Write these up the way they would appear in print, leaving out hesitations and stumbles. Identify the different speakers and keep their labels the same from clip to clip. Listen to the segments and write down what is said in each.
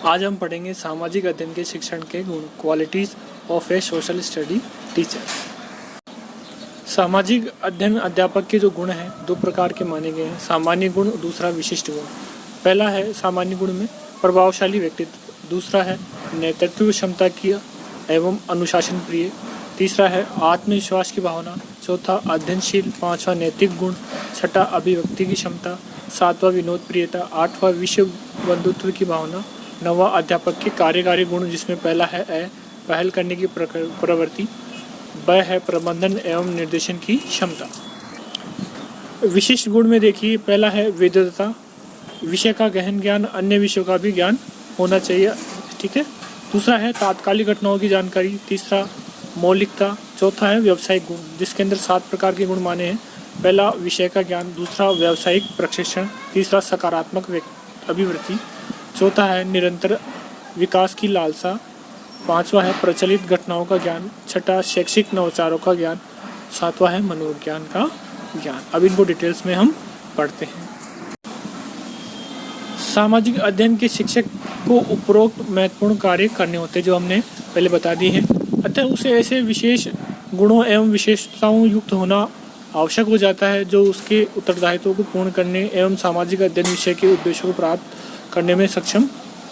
Speaker 1: आज हम पढ़ेंगे सामाजिक अध्ययन के शिक्षण के गुण, qualities of A social study teacher. सामाजिक अध्ययन अध्यापक के जो गुण हैं दो प्रकार के माने गए हैं, सामान्य गुण, दूसरा विशिष्ट गुण। पहला है सामान्य गुण में प्रभावशाली व्यक्तित्व, दूसरा है नेतृत्व क्षमता की एवं अनुशासन प्रिय, तीसरा है आत्मविश्वास की भावना, चौथा अध्ययनशील, पांचवा नैतिक गुण, छठा अभिव्यक्ति की क्षमता, सातवां विनोद प्रियता, आठवां विश्व बंधुत्व की भावना, नवा अध्यापक के कार्यकारी गुण जिसमें पहला है पहल करने की प्रवृत्ति, ब है प्रबंधन एवं निर्देशन की क्षमता। विशिष्ट गुण में देखिए, पहला है वेद्यता, विषय का गहन ज्ञान, अन्य विषयों का भी ज्ञान होना चाहिए, ठीक है। दूसरा है तात्कालिक घटनाओं की जानकारी, तीसरा मौलिकता, चौथा है व्यावसायिक गुण जिसके अंदर 7 प्रकार के गुण माने हैं। पहला विषय का ज्ञान, दूसरा व्यावसायिक प्रशिक्षण, तीसरा सकारात्मक अभिवृत्ति, चौथा है निरंतर विकास की लालसा, पांचवा है प्रचलित घटनाओं का ज्ञान, छठा शैक्षिक नवाचारों का ज्ञान, सातवां है मनोविज्ञान का ज्ञान। अब इनको डिटेल्स में हम पढ़ते हैं। सामाजिक अध्ययन के शिक्षक को उपरोक्त महत्वपूर्ण कार्य करने होते हैं जो हमने पहले बता दिए हैं, अतः उसे ऐसे विशेष गुणों एवं विशेषताओं युक्त होना आवश्यक हो जाता है जो उसके उत्तरदायित्वों को पूर्ण करने एवं सामाजिक अध्ययन विषय के उद्देश्यों को प्राप्त करने में सक्षम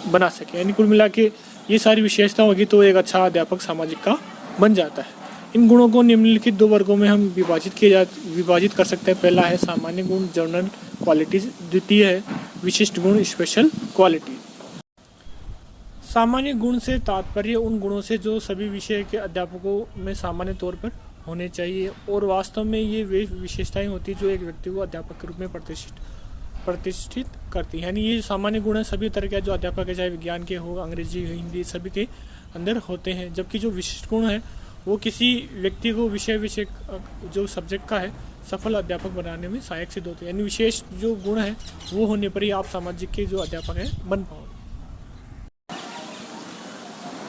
Speaker 1: बना सके। यानी कुल मिला के ये सारी विशेषता होगी तो एक अच्छा अध्यापक सामाजिक का बन जाता है। इन गुणों को निम्नलिखित 2 वर्गों में हम विभाजित कर सकते हैं। पहला है सामान्य गुण, जनरल क्वालिटीज, द्वितीय है विशिष्ट गुण, स्पेशल क्वालिटी। सामान्य गुण से तात्पर्य उन गुणों से जो सभी विषय के अध्यापकों में सामान्य तौर पर होने चाहिए और वास्तव में ये वे विशेषताएं होती जो एक व्यक्ति को अध्यापक के रूप में प्रतिष्ठित करती है। यानी ये सामान्य गुण है सभी तरह के जो अध्यापक है, चाहे विज्ञान के हो, अंग्रेजी, हिंदी, सभी के अंदर होते हैं। जबकि जो विशिष्ट गुण है वो किसी व्यक्ति को विषय जो सब्जेक्ट का है सफल अध्यापक बनाने में सहायक सिद्ध होते हैं। यानी विशेष जो गुण है वो होने पर ही आप सामाजिक के जो अध्यापक है बन पाओगे।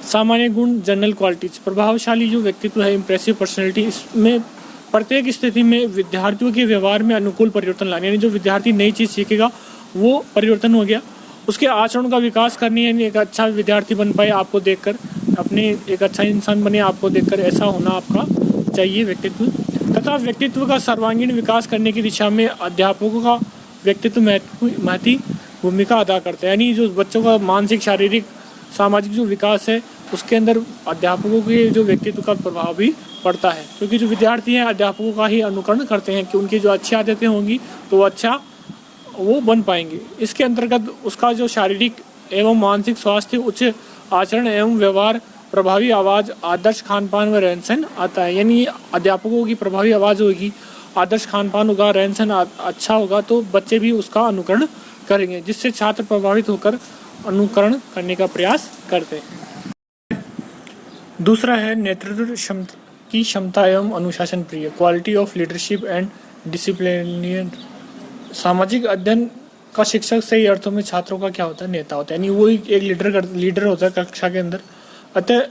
Speaker 1: सामान्य गुण, जनरल क्वालिटीज, प्रभावशाली जो व्यक्तित्व है, इंप्रेसिव पर्सनैलिटी, इसमें प्रत्येक स्थिति में विद्यार्थियों के व्यवहार में अनुकूल परिवर्तन लाने, यानी जो विद्यार्थी नई चीज़ सीखेगा वो परिवर्तन हो गया, उसके आचरण का विकास करनी, यानी एक अच्छा विद्यार्थी बन पाए आपको देखकर, अपने एक अच्छा इंसान बने आपको देखकर, ऐसा होना आपका चाहिए व्यक्तित्व। तथा व्यक्तित्व का सर्वांगीण विकास करने की दिशा में अध्यापकों का व्यक्तित्व महती भूमिका अदा करता है। यानी जो बच्चों का मानसिक, शारीरिक, सामाजिक जो विकास है उसके अंदर अध्यापकों के जो व्यक्तित्व का प्रभाव भी पड़ता है, क्योंकि जो विद्यार्थी हैं अध्यापकों का ही अनुकरण करते हैं कि उनकी जो अच्छी आदतें होंगी तो वो अच्छा वो बन पाएंगे। इसके अंतर्गत उसका जो शारीरिक एवं मानसिक स्वास्थ्य, उच्च आचरण एवं व्यवहार, प्रभावी आवाज़, आदर्श खान-पान व रहन-सहन आता है। यानी अध्यापकों की प्रभावी आवाज़ होगी, आदर्श खान-पान होगा, रहन-सहन अच्छा होगा तो बच्चे भी उसका अनुकरण करेंगे, जिससे छात्र प्रभावित होकर अनुकरण करने का प्रयास करते हैं। दूसरा है नेतृत्व की क्षमता एवं अनुशासन प्रिय, quality of leadership and discipline. सामाजिक अध्ययन का शिक्षक सही अर्थों में छात्रों का क्या होता है, नेता होता है, यानी वो एक लीडर होता है कक्षा के अंदर। अतः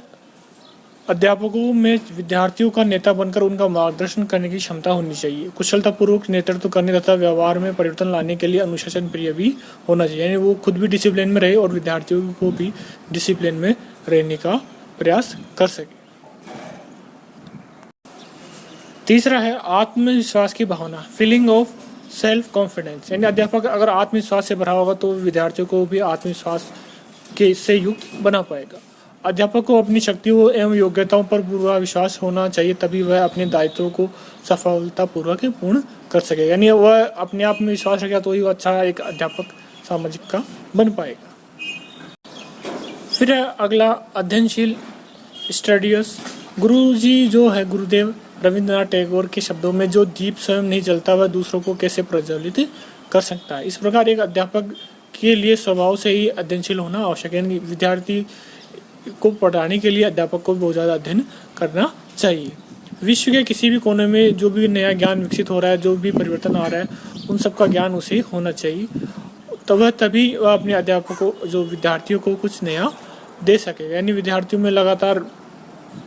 Speaker 1: अध्यापकों में विद्यार्थियों का नेता बनकर उनका मार्गदर्शन करने की क्षमता होनी चाहिए। कुशलतापूर्वक नेतृत्व करने तथा व्यवहार में परिवर्तन लाने के लिए अनुशासन प्रिय भी होना चाहिए, यानी वो खुद भी डिसिप्लिन में रहे और विद्यार्थियों को भी डिसिप्लिन में रहने का प्रयास कर सके। तीसरा है आत्मविश्वास की भावना, फीलिंग ऑफ सेल्फ कॉन्फिडेंस, यानी अध्यापक अगर आत्मविश्वास से भरा होगा तो विद्यार्थियों को भी आत्मविश्वास के से युक्त बना पाएगा। अध्यापक को अपनी शक्तियों एवं योग्यताओं पर पूरा विश्वास होना चाहिए, तभी वह अपने दायित्वों को सफलतापूर्वक पूर्ण कर सकेगा। यानी वह अपने आप में विश्वास रखेगा तो ही वह अच्छा एक अध्यापक सामाजिक का बन पाएगा। फिर अगला अध्ययनशील, स्टडियस। गुरुजी जो है गुरुदेव रविंद्रनाथ टैगोर के शब्दों में, जो दीप स्वयं नहीं जलता वह दूसरों को कैसे प्रज्वलित कर सकता है। इस प्रकार एक अध्यापक के लिए स्वभाव से ही अध्ययनशील होना आवश्यक है। विद्यार्थी को पढ़ाने के लिए अध्यापक को बहुत ज़्यादा अध्ययन करना चाहिए। विश्व के किसी भी कोने में जो भी नया ज्ञान विकसित हो रहा है, जो भी परिवर्तन आ रहा है, उन सब का ज्ञान उसे होना चाहिए, तो वह तभी वह अपने अध्यापकों जो विद्यार्थियों को कुछ नया दे सके। यानी विद्यार्थियों में लगातार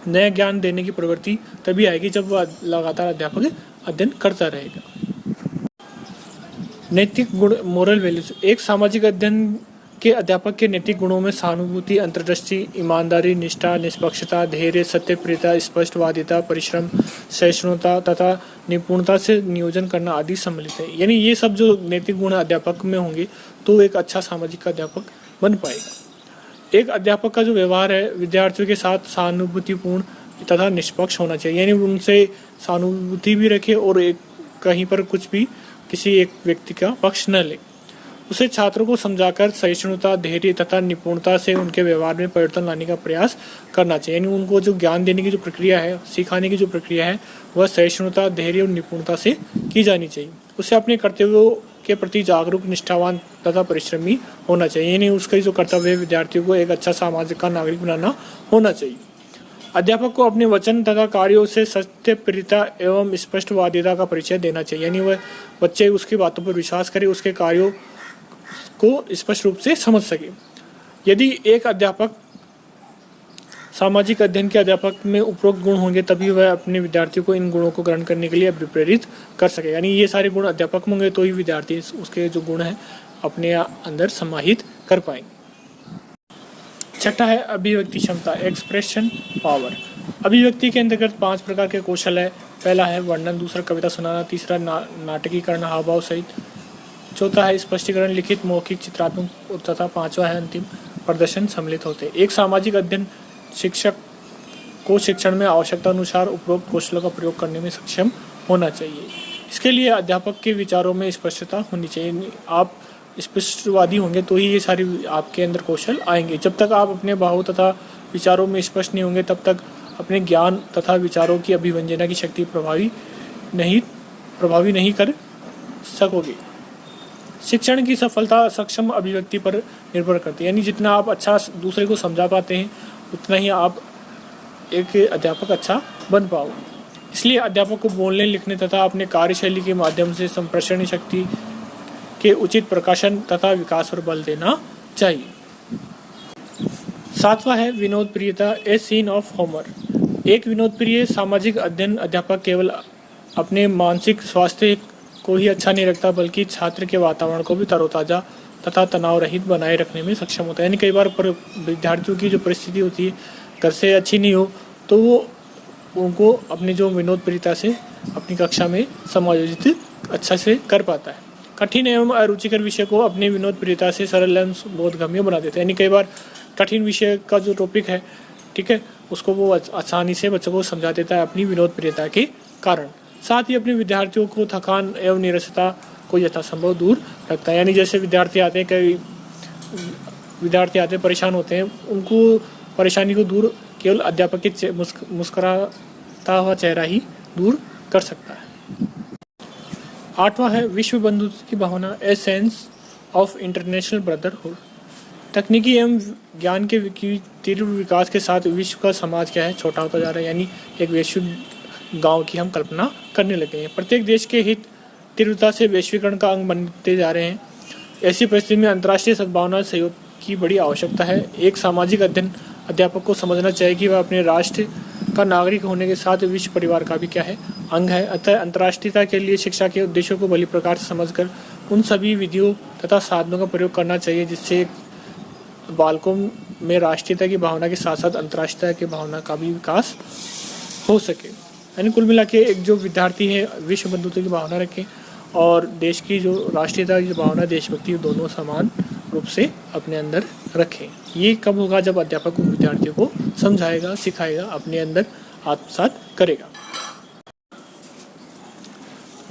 Speaker 1: नया ज्ञान देने की प्रवृत्ति तभी आएगी जब वह लगातार अध्यापक अध्ययन करता रहेगा। नैतिक गुण, मोरल वैल्यूज। एक सामाजिक अध्ययन के अध्यापक के नैतिक गुणों में सहानुभूति, अंतर्दृष्टि, ईमानदारी, निष्ठा, निष्पक्षता, धैर्य, सत्यप्रियता, स्पष्टवादिता, परिश्रम, सहिष्णुता तथा निपुणता से नियोजन करना आदि सम्मिलित है। यानी ये सब जो नैतिक गुण अध्यापक में होंगे तो एक अच्छा सामाजिक अध्यापक बन पाएगा। एक अध्यापक का जो व्यवहार है विद्यार्थियों के साथ सहानुभूतिपूर्ण तथा निष्पक्ष होना चाहिए, यानी उनसे सहानुभूति भी रखे और एक कहीं पर कुछ भी किसी एक व्यक्ति का पक्ष न ले। उसे छात्रों को समझाकर सहिष्णुता, धैर्य तथा निपुणता से उनके व्यवहार में परिवर्तन लाने का प्रयास करना चाहिए। यानी उनको जो ज्ञान देने की जो प्रक्रिया है, सिखाने की जो प्रक्रिया है, वह सहिष्णुता, धैर्य और निपुणता से की जानी चाहिए। उसे अपने कर्तव्यों के प्रति जागरूक, निष्ठावान तथा परिश्रमी होना चाहिए। यानी उसका जो कर्तव्य है विद्यार्थियों को एक अच्छा सामाजिक का नागरिक बनाना होना चाहिए। अध्यापक को अपने वचन तथा कार्यों से सत्यप्रियता एवं स्पष्टवादिता का परिचय देना चाहिए। यानी वह बच्चे उसकी बातों पर विश्वास करे, उसके कार्यों को स्पष्ट रूप से समझ सके। यदि एक अध्यापक सामाजिक अध्ययन के अध्यापक में उपरोक्त गुण होंगे तभी वह अपने विद्यार्थियों को इन गुणों को ग्रहण करने के लिए अभिप्रेरित कर सके। यानी ये सारे गुण अध्यापक होंगे तो ही विद्यार्थी उसके जो गुण हैं अपने अंदर समाहित कर पाएंगे। छठा है अभिव्यक्ति क्षमता, एक्सप्रेशन पावर। अभिव्यक्ति के अंतर्गत 5 प्रकार के कौशल है। पहला है वर्णन, दूसरा कविता सुनाना, तीसरा नाटकीकरण हाव भाव सहित, चौथा है स्पष्टीकरण लिखित, मौखिक, चित्रात्मक तथा 5वां है अंतिम प्रदर्शन सम्मिलित होते हैं। एक सामाजिक अध्ययन शिक्षक को शिक्षण में आवश्यकता अनुसार उपरोक्त कौशलों का प्रयोग करने में सक्षम होना चाहिए। इसके लिए अध्यापक के विचारों में स्पष्टता होनी चाहिए। आप स्पष्टवादी होंगे तो ही ये सारी आपके अंदर कौशल आएंगे। जब तक आप अपने भावों तथा विचारों में स्पष्ट नहीं होंगे तब तक अपने ज्ञान तथा विचारों की अभिव्यंजना की शक्ति प्रभावी नहीं कर सकोगे। शिक्षण की सफलता सक्षम अभिव्यक्ति पर निर्भर करती है। यानी जितना आप अच्छा दूसरे को समझा पाते हैं उतना ही आप एक अध्यापक अच्छा बन पाओगे। इसलिए अध्यापक को बोलने, लिखने तथा अपने कार्यशैली के माध्यम से संप्रेषणीय शक्ति के उचित प्रकाशन तथा विकास पर बल देना चाहिए। 7वां है विनोद प्रियता, ए सीन ऑफ ह्यूमर। एक विनोद प्रिय सामाजिक अध्ययन अध्यापक केवल अपने मानसिक स्वास्थ्य को ही अच्छा नहीं रखता बल्कि छात्र के वातावरण को भी तरोताजा तथा तनाव रहित बनाए रखने में सक्षम होता है। यानी कई बार विद्यार्थियों की जो परिस्थिति होती है घर से अच्छी नहीं हो तो वो उनको अपनी जो विनोद प्रियता से अपनी कक्षा में समायोजित अच्छा से कर पाता है। कठिन एवं अरुचिकर विषय को अपने विनोद प्रियता से सरल एवं बोधगम्य बना देते हैं। यानी कई बार कठिन विषय का जो टॉपिक है, ठीक है, उसको वो आसानी से बच्चों को समझा देता है अपनी विनोद प्रियता के कारण। साथ ही अपने विद्यार्थियों को थकान एवं निरसता को यथासंभव दूर रखता है। यानी जैसे विद्यार्थी आते हैं, कई विद्यार्थी आते हैं परेशान होते हैं, उनको परेशानी को दूर केवल अध्यापक के मुस्कुराता हुआ चेहरा ही दूर कर सकता है। 8वां है विश्व बंधुत्व की भावना, a sense of international brotherhood. तकनीकी एवं ज्ञान के तीव्र विकास के साथ विश्व का समाज क्या है छोटा होता जा रहा है। यानी एक वैश्विक गांव की हम कल्पना करने लगे हैं। प्रत्येक देश के हित तीव्रता से वैश्वीकरण का अंग बनते जा रहे हैं। ऐसी परिस्थिति में अंतर्राष्ट्रीय सद्भावना सहयोग की बड़ी आवश्यकता है। एक सामाजिक अध्ययन अध्यापक को समझना चाहिए कि वह अपने राष्ट्र का नागरिक होने के साथ विश्व परिवार का भी क्या है अंग है। अतः अंतर्राष्ट्रीयता के लिए शिक्षा के उद्देश्यों को भली प्रकार से समझकर उन सभी विधियों तथा साधनों का प्रयोग करना चाहिए जिससे बालकों में राष्ट्रीयता की भावना के साथ साथ अंतर्राष्ट्रीयता की भावना का भी विकास हो सके। यानी कुल मिला के एक जो विद्यार्थी है विश्व बंधुत्व की भावना रखें और देश की जो राष्ट्रीयता की भावना, देशभक्ति, दोनों समान रूप से अपने अंदर रखें। ये कब होगा? जब अध्यापक को विद्यार्थियों को समझाएगा, सिखाएगा, अपने अंदर आत्मसात करेगा।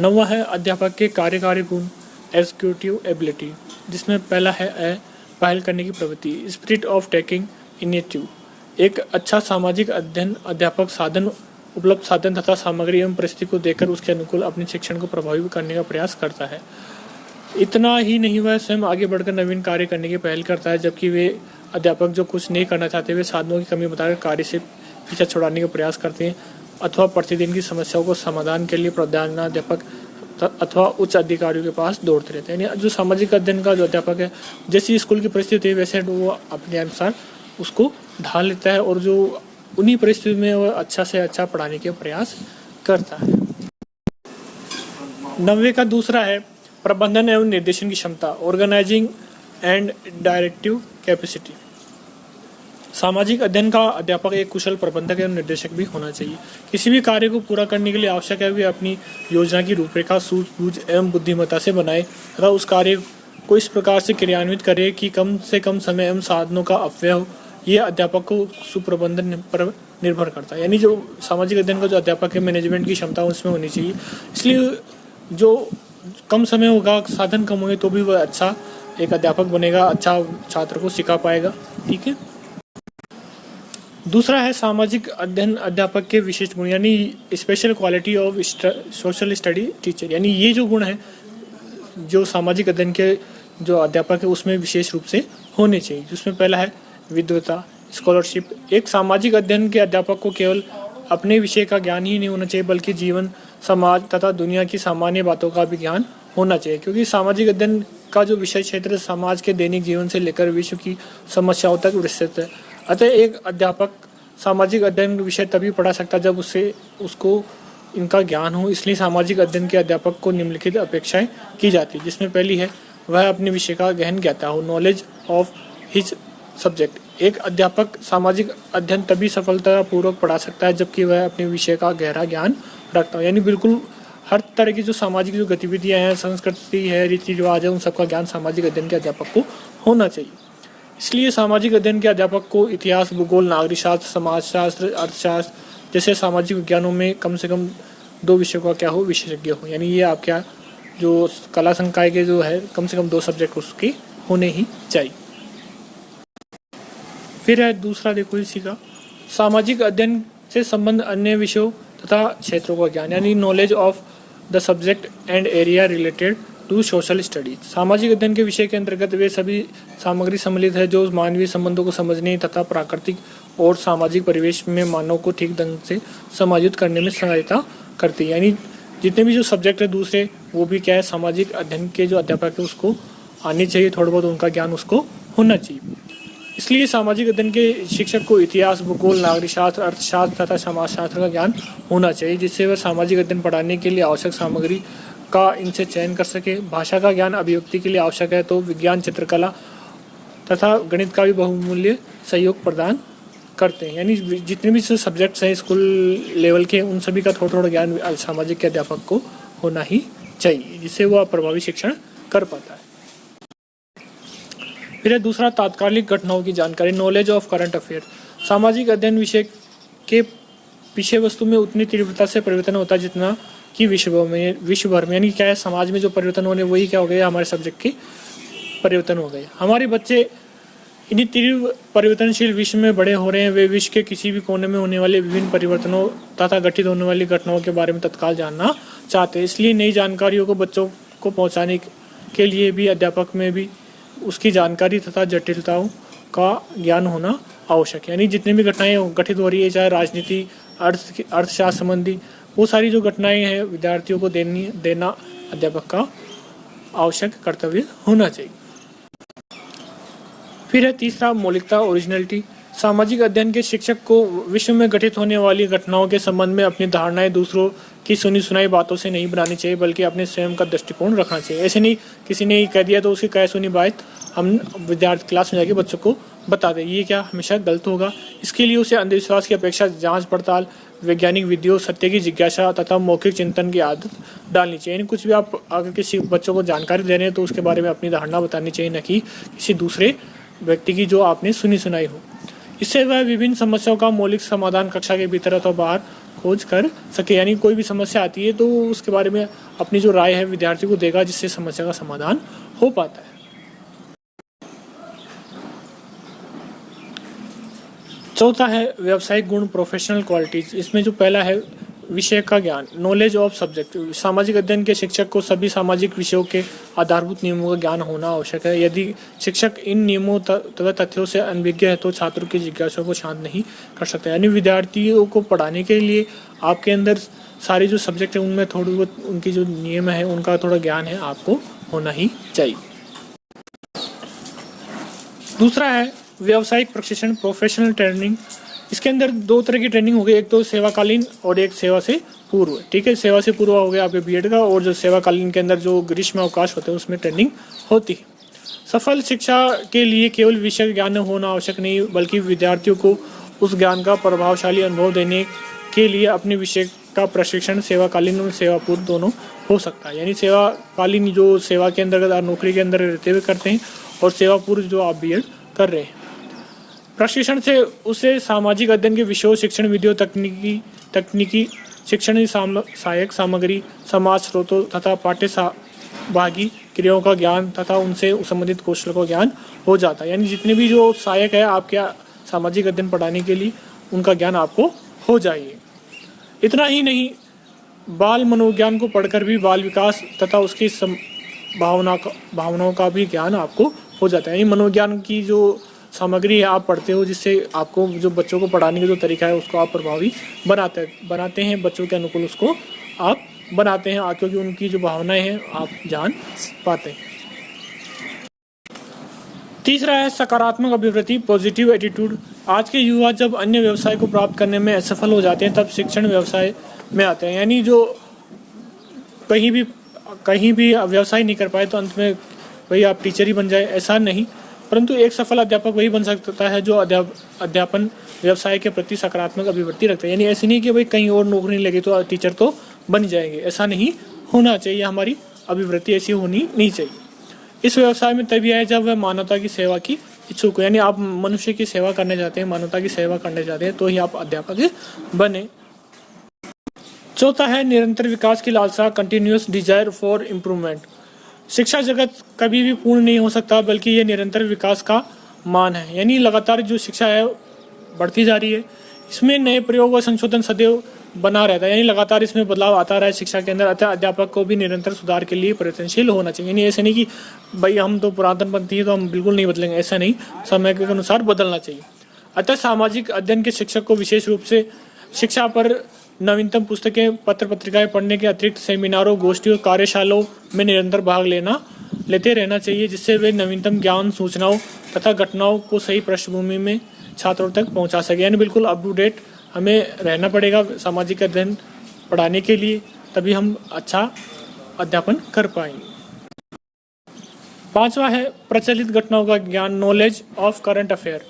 Speaker 1: 9वां है अध्यापक के कार्यकारी गुण, एग्जीक्यूटिव एबिलिटी, जिसमें पहला है पहल करने की प्रवृत्ति, स्पिरिट ऑफ टेकिंग इनिशिएटिव। एक अच्छा सामाजिक अध्ययन अध्यापक उपलब्ध साधन तथा सामग्री एवं परिस्थिति को देखकर उसके अनुकूल अपने शिक्षण को प्रभावी करने का प्रयास करता है। इतना ही नहीं, वह स्वयं आगे बढ़कर नवीन कार्य करने की पहल करता है, जबकि वे अध्यापक जो कुछ नहीं करना चाहते वे साधनों की कमी बताकर कार्य से पीछा छुड़ाने का प्रयास करते हैं अथवा प्रतिदिन की समस्याओं को समाधान के लिए प्रधानाध्यापक अथवा उच्च अधिकारियों के पास दौड़ते रहते हैं। यानी जो सामाजिक अध्ययन का जो अध्यापक है, जैसी स्कूल की परिस्थिति है वैसे वो अपने अनुसार उसको ढाल लेता है और जो उन्हीं परिस्थिति में वह अच्छा से अच्छा पढ़ाने के प्रयास करता है। 9वें का दूसरा है प्रबंधन एवं निर्देशन की क्षमता, ऑर्गेनाइजिंग एंड डायरेक्टिव कैपेसिटी। सामाजिक अध्ययन का अध्यापक एक कुशल प्रबंधक एवं निर्देशक भी होना चाहिए। किसी भी कार्य को पूरा करने के लिए आवश्यक है वे अपनी योजना की रूपरेखा सूझबूझ एवं बुद्धिमत्ता से बनाए तथा उस कार्य को इस प्रकार से क्रियान्वित करे कि कम से कम समय एवं साधनों का अपव्यय हो। ये अध्यापक को सुप्रबंधन पर निर्भर करता है। यानी जो सामाजिक अध्ययन का जो अध्यापक है मैनेजमेंट की क्षमता उसमें होनी चाहिए। इसलिए जो कम समय होगा, साधन कम होंगे, तो भी वह अच्छा एक अध्यापक बनेगा, अच्छा छात्र को सिखा पाएगा। ठीक है। दूसरा है सामाजिक अध्ययन अध्यापक के विशिष्ट गुण, यानी special quality of social study teacher. यानी ये जो गुण है जो सामाजिक अध्ययन के जो अध्यापक है उसमें विशेष रूप से होने चाहिए। जिसमें पहला है विद्वता, स्कॉलरशिप। एक सामाजिक अध्ययन के अध्यापक को केवल अपने विषय का ज्ञान ही नहीं होना चाहिए बल्कि जीवन, समाज तथा दुनिया की सामान्य बातों का भी ज्ञान होना चाहिए, क्योंकि सामाजिक अध्ययन का जो विषय क्षेत्र समाज के दैनिक जीवन से लेकर विश्व की समस्याओं तक विस्तृत है। अतः एक अध्यापक सामाजिक अध्ययन विषय तभी पढ़ा सकता है जब उसको इनका ज्ञान हो। इसलिए सामाजिक अध्ययन के अध्यापक को निम्नलिखित अपेक्षाएं की जाती है, जिसमें पहली है वह अपने विषय का गहन ज्ञाता हो, नॉलेज ऑफ हिज सब्जेक्ट। एक अध्यापक सामाजिक अध्ययन तभी सफलतापूर्वक पढ़ा सकता है जबकि वह अपने विषय का गहरा ज्ञान रखता हो। यानी बिल्कुल हर तरह की जो सामाजिक जो गतिविधियां हैं, संस्कृति है, रीति रिवाज है, उन सबका ज्ञान सामाजिक अध्ययन के अध्यापक को होना चाहिए। इसलिए सामाजिक अध्ययन के अध्यापक को इतिहास, भूगोल, नागरिक शास्त्र, समाजशास्त्र, अर्थशास्त्र जैसे सामाजिक विज्ञानों में कम से कम 2 विषयों का क्या हो, विशेषज्ञ हो। यानी ये आप क्या जो कला संकाय के जो है कम से कम 2 सब्जेक्ट उसके होने ही चाहिए। फिर है दूसरा, देखो इसी का सामाजिक अध्ययन से संबंध अन्य विषयों तथा क्षेत्रों का ज्ञान, यानी knowledge of the subject and area related to social studies. सामाजिक अध्ययन के विषय के अंतर्गत वे सभी सामग्री सम्मिलित है जो मानवीय संबंधों को समझने तथा प्राकृतिक और सामाजिक परिवेश में मानव को ठीक ढंग से समायोजित करने में सहायता करती है। यानी जितने भी जो सब्जेक्ट है दूसरे वो भी क्या है सामाजिक अध्ययन के जो अध्यापक है उसको आनी चाहिए, थोड़ा बहुत उनका ज्ञान उसको होना चाहिए। इसलिए सामाजिक अध्ययन के शिक्षक को इतिहास, भूगोल, नागरिक शास्त्र, अर्थशास्त्र तथा समाजशास्त्र का ज्ञान होना चाहिए, जिससे वह सामाजिक अध्ययन पढ़ाने के लिए आवश्यक सामग्री का इनसे चयन कर सके। भाषा का ज्ञान अभिव्यक्ति के लिए आवश्यक है, तो विज्ञान, चित्रकला तथा गणित का भी बहुमूल्य सहयोग प्रदान करते हैं। यानी जितने भी सब्जेक्ट्स हैं स्कूल लेवल के उन सभी का थोड़ा थोड़ा ज्ञान सामाजिक के अध्यापक को होना ही चाहिए, जिससे वह प्रभावी शिक्षण कर पाता है। फिर है दूसरा, तात्कालिक घटनाओं की जानकारी, नॉलेज ऑफ करंट अफेयर। सामाजिक अध्ययन विषय के विषय वस्तु में उतनी तीव्रता से परिवर्तन होता है जितना कि विश्व भर में। यानी क्या है समाज में जो परिवर्तन होने वही क्या हो गया हमारे सब्जेक्ट के परिवर्तन हो गए। हमारे बच्चे इन्हीं तीव्र परिवर्तनशील विश्व में बड़े हो रहे हैं। वे विश्व के किसी भी कोने में होने वाले विभिन्न परिवर्तनों तथा घटित होने वाली घटनाओं के बारे में तत्काल जानना चाहते हैं। इसलिए नई जानकारियों को बच्चों को पहुंचाने के लिए भी अध्यापक में भी उसकी जानकारी तथा जटिलताओं का ज्ञान होना आवश्यक है। यानी जितनी भी घटनाएं घटित हो रही है, चाहे राजनीति, अर्थशास्त्र संबंधी, वो सारी जो घटनाएं हैं विद्यार्थियों को देना अध्यापक का आवश्यक कर्तव्य होना चाहिए। फिर है तीसरा, मौलिकता, ओरिजिनलिटी। सामाजिक अध्ययन के शिक्षक को विश्व में घटित होने वाली घटनाओं के संबंध में अपनी धारणाएं दूसरों की सुनी सुनाई बातों से नहीं बनानी चाहिए बल्कि अपने स्वयं का दृष्टिकोण रखना चाहिए। ऐसे नहीं किसी ने कह दिया तो उसकी कह सुनी बात हम विद्यार्थी क्लास में जाके बच्चों को बता दें, ये क्या हमेशा गलत होगा। इसके लिए उसे अंधविश्वास की अपेक्षा जांच पड़ताल, वैज्ञानिक विधियों, सत्य की जिज्ञासा तथा मौखिक चिंतन की आदत डालनी चाहिए। यानी कुछ भी आप अगर किसी बच्चों को जानकारी दे रहे हैं तो उसके बारे में अपनी धारणा बतानी चाहिए, न कि किसी दूसरे व्यक्ति की जो आपने सुनी सुनाई हो। इससे वह विभिन्न समस्याओं का मौलिक समाधान कक्षा के भीतर अथवा बाहर खोज कर सके। यानी कोई भी समस्या आती है तो उसके बारे में अपनी जो राय है विद्यार्थी को देगा, जिससे समस्या का समाधान हो पाता है। चौथा है व्यावसायिक गुण, प्रोफेशनल क्वालिटीज। इसमें जो पहला है विषय का ज्ञान, नॉलेज ऑफ सब्जेक्ट। सामाजिक अध्ययन के शिक्षक को सभी सामाजिक विषयों के आधारभूत नियमों का ज्ञान होना आवश्यक है। यदि शिक्षक इन नियमों तथा तथ्यों से अनभिज्ञ है तो छात्रों की जिज्ञासा को शांत नहीं कर सकता। यानी विद्यार्थियों को पढ़ाने के लिए आपके अंदर सारे जो सब्जेक्ट है उनमें थोड़ी बहुत उनकी जो नियम है उनका थोड़ा ज्ञान है आपको होना ही चाहिए। दूसरा है व्यावसायिक प्रशिक्षण, प्रोफेशनल ट्रेनिंग। इसके अंदर 2 तरह की ट्रेनिंग हो गई, एक तो सेवाकालीन और एक सेवा से पूर्व। ठीक है, सेवा से पूर्व हो गया आपके बीएड का, और जो सेवाकालीन के अंदर जो ग्रीष्म अवकाश होते हैं उसमें ट्रेनिंग होती है। सफल शिक्षा के लिए केवल विषय ज्ञान होना आवश्यक नहीं, बल्कि विद्यार्थियों को उस ज्ञान का प्रभावशाली अनुभव देने के लिए अपने विषय का प्रशिक्षण सेवाकालीन और सेवा पूर्व दोनों हो सकता है। यानी सेवाकालीन जो सेवा के अंतर्गत आप नौकरी के अंदर रहते हुए करते हैं, और सेवा पूर्व जो आप बीएड कर रहे हैं। प्रशिक्षण से उसे सामाजिक अध्ययन के विषयों, शिक्षण विधियों, तकनीकी शिक्षण सहायक सामग्री, समाज स्रोतों तथा पाठ्य सहभागी क्रियाओं का ज्ञान तथा उनसे संबंधित कौशल का ज्ञान हो जाता है। यानी जितने भी जो सहायक है आपके सामाजिक अध्ययन पढ़ाने के लिए, उनका ज्ञान आपको हो जाएगी। इतना ही नहीं, बाल मनोविज्ञान को पढ़कर भी बाल विकास तथा उसकी भावनाओं का भी ज्ञान आपको हो जाता है। यानी मनोविज्ञान की जो सामग्री है आप पढ़ते हो, जिससे आपको जो बच्चों को पढ़ाने का जो तरीका है उसको आप प्रभावी बनाते हैं, बच्चों के अनुकूल उसको आप बनाते हैं, क्योंकि उनकी जो भावनाएं हैं आप जान पाते हैं। तीसरा है सकारात्मक अभिवृत्ति, पॉजिटिव एटीट्यूड। आज के युवा जब अन्य व्यवसाय को प्राप्त करने में असफल हो जाते हैं, तब शिक्षण व्यवसाय में आते हैं। यानी जो कहीं भी व्यवसाय नहीं कर पाए तो अंत में वही आप टीचर ही बन जाए, ऐसा नहीं, परंतु एक सफल अध्यापक वही बन सकता है जो अध्यापन व्यवसाय के प्रति सकारात्मक अभिवृत्ति रखता है। यानी ऐसे नहीं कि भाई कहीं और नौकरी नहीं लगी तो टीचर तो बन जाएंगे, ऐसा नहीं होना चाहिए। हमारी अभिवृत्ति ऐसी होनी नहीं चाहिए। इस व्यवसाय में तभी आए जब वह मानवता की सेवा की इच्छुक हो। यानी आप मनुष्य की सेवा करने जाते हैं, मानवता की सेवा करने जाते हैं, तो ही आप अध्यापक बने। चौथा है निरंतर विकास की लालसा, कंटिन्यूअस डिजायर फॉर इम्प्रूवमेंट। शिक्षा जगत कभी भी पूर्ण नहीं हो सकता, बल्कि ये निरंतर विकास का मान है। यानी लगातार जो शिक्षा है बढ़ती जा रही है, इसमें नए प्रयोग और संशोधन सदैव बना रहता है। यानी लगातार इसमें बदलाव आता रहा है शिक्षा के अंदर, अतः अध्यापक को भी निरंतर सुधार के लिए प्रयत्नशील होना चाहिए। यानी ऐसे नहीं कि भाई हम तो पुरातनपंथी हैं तो हम बिल्कुल नहीं बदलेंगे, ऐसा नहीं, समय के अनुसार बदलना चाहिए। अतः सामाजिक अध्ययन के शिक्षक को विशेष रूप से शिक्षा पर नवीनतम पुस्तकें, पत्र पत्रिकाएं पढ़ने के अतिरिक्त सेमिनारों, गोष्ठियों, कार्यशालाओं में निरंतर भाग लेते रहना चाहिए, जिससे वे नवीनतम ज्ञान, सूचनाओं तथा घटनाओं को सही पृष्ठभूमि में छात्रों तक पहुंचा सके। यानी बिल्कुल अप टू डेट हमें रहना पड़ेगा सामाजिक अध्ययन पढ़ाने के लिए, तभी हम अच्छा अध्यापन कर पाएंगे। पांचवा है प्रचलित घटनाओं का ज्ञान, नॉलेज ऑफ करंट अफेयर।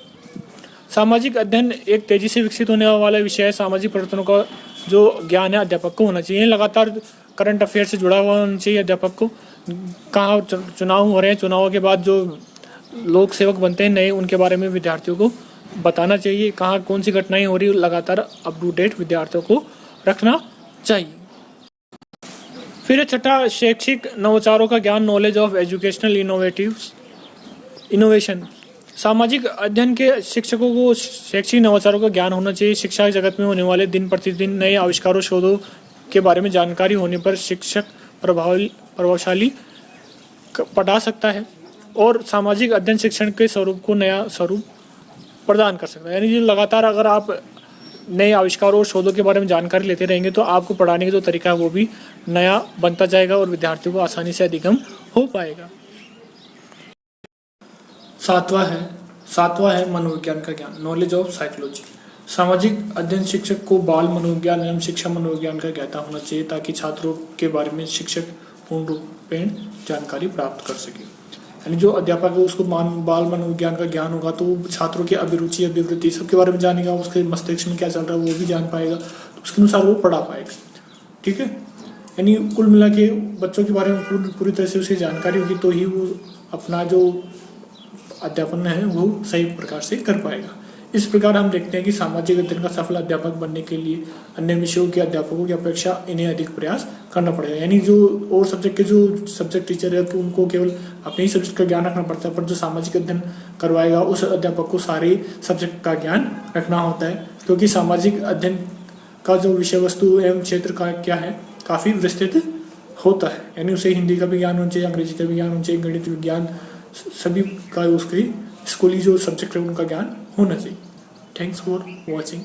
Speaker 1: सामाजिक अध्ययन एक तेजी से विकसित होने वाला विषय है। सामाजिक परिवर्तनों का जो ज्ञान है अध्यापक को होना चाहिए। लगातार करंट अफेयर से जुड़ा हुआ होना चाहिए अध्यापक को। कहाँ चुनाव हो रहे हैं, चुनावों के बाद जो लोक सेवक बनते हैं नए, उनके बारे में विद्यार्थियों को बताना चाहिए। कहाँ कौन सी घटनाएं हो रही है, लगातार अप टू डेट विद्यार्थियों को रखना चाहिए। फिर छठा शैक्षिक नवाचारों का ज्ञान, नॉलेज ऑफ एजुकेशनल इनोवेशन। सामाजिक अध्ययन के शिक्षकों को शैक्षिक नवाचारों का ज्ञान होना चाहिए। शिक्षा जगत में होने वाले दिन प्रतिदिन नए आविष्कारों, शोधों के बारे में जानकारी होने पर शिक्षक प्रभावशाली पढ़ा सकता है और सामाजिक अध्ययन शिक्षण के स्वरूप को नया स्वरूप प्रदान कर सकता है। यानी जो लगातार अगर आप नए आविष्कारों और शोधों के बारे में जानकारी लेते रहेंगे तो आपको पढ़ाने का जो तरीका है वो भी नया बनता जाएगा और विद्यार्थियों को आसानी से अधिगम हो पाएगा। सातवां है मनोविज्ञान का ज्ञान, नॉलेज ऑफ साइकोलॉजी। सामाजिक अध्ययन शिक्षक को बाल मनोविज्ञान एवं शिक्षा मनोविज्ञान का ज्ञाता होना चाहिए, ताकि छात्रों के बारे में शिक्षक पूर्ण रूप में जानकारी प्राप्त कर सके। यानी जो अध्यापक है उसको बाल मनोविज्ञान का ज्ञान होगा तो छात्रों की अभिरुचि, अभिवृत्ति सबके बारे में जानेगा, उसके मस्तिष्क में क्या चल रहा है वो भी जान पाएगा, तो उसके अनुसार वो पढ़ा पाएगा। ठीक है, यानी कुल मिला के बच्चों के बारे में पूरी तरह से उसे जानकारी होगी तो ही वो अपना जो अध्यापन है वो सही प्रकार से कर पाएगा। इस प्रकार हम देखते हैं कि सामाजिक अध्ययन का सफल अध्यापक बनने के लिए अन्य विषयों के अध्यापकों की अपेक्षा इन्हें अधिक प्रयास करना पड़ेगा। यानी जो और सब्जेक्ट के जो सब्जेक्ट टीचर है तो उनको केवल अपने ही सब्जेक्ट का ज्ञान रखना पड़ता है, पर जो सामाजिक अध्ययन करवाएगा उस अध्यापक को सारे सब्जेक्ट का ज्ञान रखना होता है, क्योंकि सामाजिक अध्ययन का जो विषय वस्तु एवं क्षेत्र का क्या है काफ़ी विस्तृत होता है। यानी उसे हिंदी का भी ज्ञान होना चाहिए, अंग्रेजी का भी ज्ञान होना चाहिए, गणित विज्ञान सभी का उसकी स्कूली जो सब्जेक्ट है उनका ज्ञान होना चाहिए। Thanks for watching.